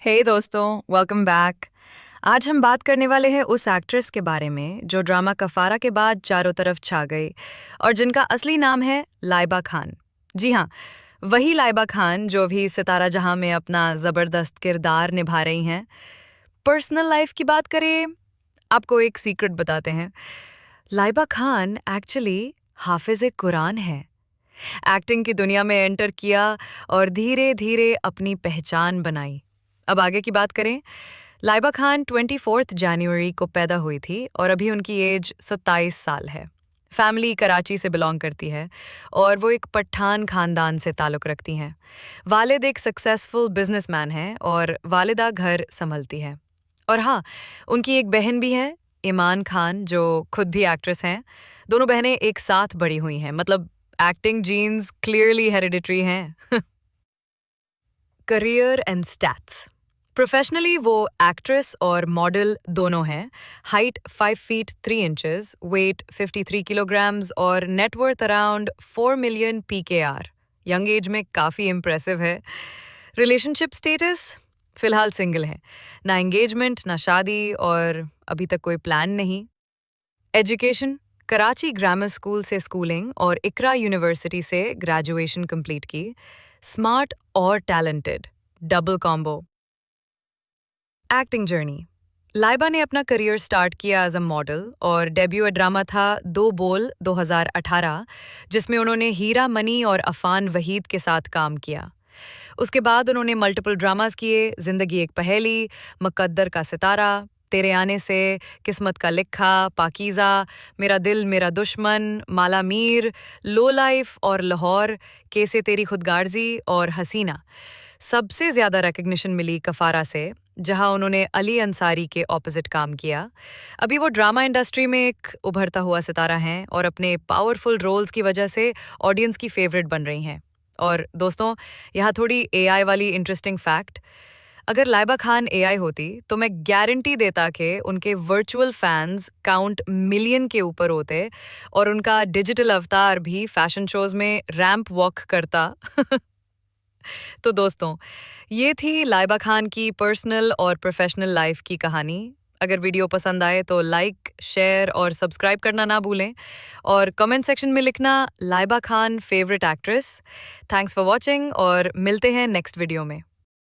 हे दोस्तों, welcome back. आज हम बात करने वाले हैं उस एक्ट्रेस के बारे में जो ड्रामा कफारा के बाद चारों तरफ छा गई और जिनका असली नाम है लाइबा खान। जी हाँ, वही लाइबा खान जो भी सितारा जहां में अपना ज़बरदस्त किरदार निभा रही हैं। पर्सनल लाइफ की बात करें, आपको एक सीक्रेट बताते हैं। लाइबा खान एक्चुअली हाफिज़ कुरान है। एक्टिंग की दुनिया में एंटर किया और धीरे धीरे अपनी पहचान बनाई। अब आगे की बात करें, लाइबा खान 24 जनवरी को पैदा हुई थी और अभी उनकी एज 27 साल है। फैमिली कराची से बिलोंग करती है और वो एक पठान खानदान से ताल्लुक़ रखती हैं। वालिद एक सक्सेसफुल बिजनेसमैन हैं और वालिदा घर संभलती है। और हाँ, उनकी एक बहन भी है, ईमान खान, जो खुद भी एक्ट्रेस हैं। दोनों बहनें एक साथ बड़ी हुई हैं, मतलब एक्टिंग जीन्स क्लियरली हेरिडिटरी हैं। Career and stats. प्रोफेशनली वो एक्ट्रेस और मॉडल दोनों हैं। Height 5 feet 3 inches, weight 53 kilograms और net worth around 4 million PKR। Young age में काफ़ी इम्प्रेसिव है। रिलेशनशिप स्टेटस, फिलहाल सिंगल है। ना एंगेजमेंट ना शादी और अभी तक कोई प्लान नहीं। एजुकेशन, कराची ग्रामर स्कूल से स्कूलिंग और इकरा यूनिवर्सिटी से ग्रेजुएशन कंप्लीट की। स्मार्ट और talented, double combo. Acting journey, Laiba ने अपना करियर स्टार्ट किया एज अ मॉडल और डेब्यू ड्रामा था दो बोल 2018, जिसमें उन्होंने हीरा मनी और अफान वहीद के साथ काम किया। उसके बाद उन्होंने मल्टीपल ड्रामास किए, जिंदगी एक पहेली, मुकद्दर का सितारा, तेरे आने से, किस्मत का लिखा, पाकीज़ा, मेरा दिल मेरा दुश्मन, माला मीर, लो लाइफ और लाहौर, कैसे तेरी खुदगार्जी और हसीना। सबसे ज़्यादा रिकग्निशन मिली कफारा से, जहां उन्होंने अली अंसारी के ऑपोजिट काम किया। अभी वो ड्रामा इंडस्ट्री में एक उभरता हुआ सितारा हैं और अपने पावरफुल रोल्स की वजह से ऑडियंस की फेवरेट बन रही हैं। और दोस्तों, यहाँ थोड़ी AI वाली इंटरेस्टिंग फैक्ट, अगर लाइबा खान AI होती तो मैं गारंटी देता कि उनके वर्चुअल फैंस काउंट मिलियन के ऊपर होते और उनका डिजिटल अवतार भी फैशन शोज में रैंप वॉक करता। तो दोस्तों, ये थी लाइबा खान की पर्सनल और प्रोफेशनल लाइफ की कहानी। अगर वीडियो पसंद आए तो लाइक, शेयर और सब्सक्राइब करना ना भूलें और कमेंट सेक्शन में लिखना Laiba Khan favourite actress. Thanks for watching और मिलते हैं नेक्स्ट वीडियो में।